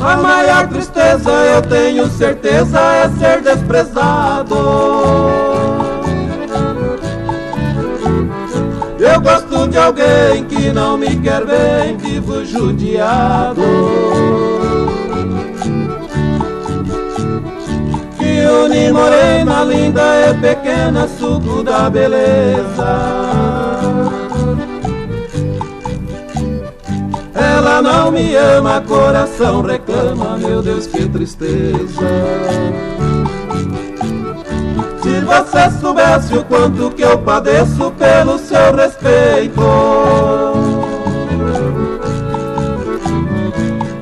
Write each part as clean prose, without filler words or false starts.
A maior tristeza, eu tenho certeza, é ser desprezado. Eu gosto de alguém que não me quer bem, vivo judiado. Que une morena linda é pequena, suco da beleza. Ela não me ama, coração reclama, meu Deus, que tristeza. Se você soubesse o quanto que eu padeço pelo seu respeito,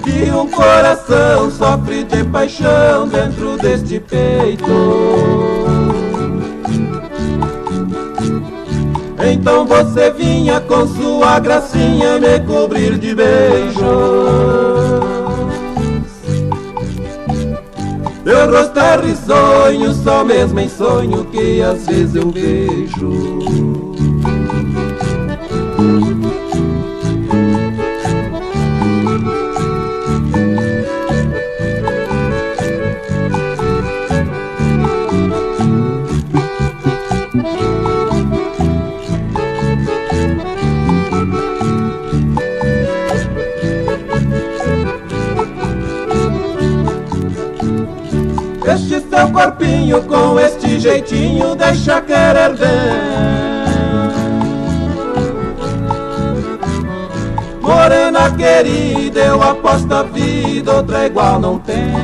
que um coração sofre de paixão dentro deste peito. Então você vinha com sua gracinha me cobrir de beijos. Teu rosto é risonho, só mesmo em sonho que às vezes eu vejo. Este seu corpinho com este jeitinho deixa querer bem. Morena querida, eu aposto a vida, outra igual não tem.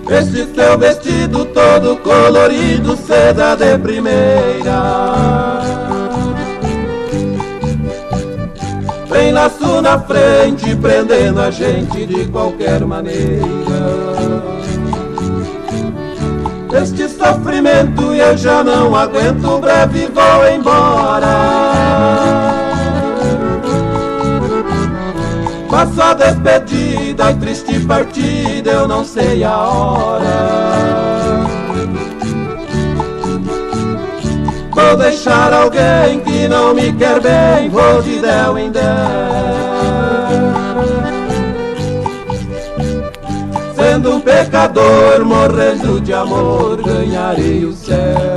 Este seu vestido todo colorido, seda de primeira. Tem laço na frente, prendendo a gente de qualquer maneira. Este sofrimento eu já não aguento, breve vou embora. Faço a despedida e triste partida, eu não sei a hora. Vou deixar alguém que não me quer bem, vou de del em del. Sendo um pecador, morrendo de amor, ganharei o céu.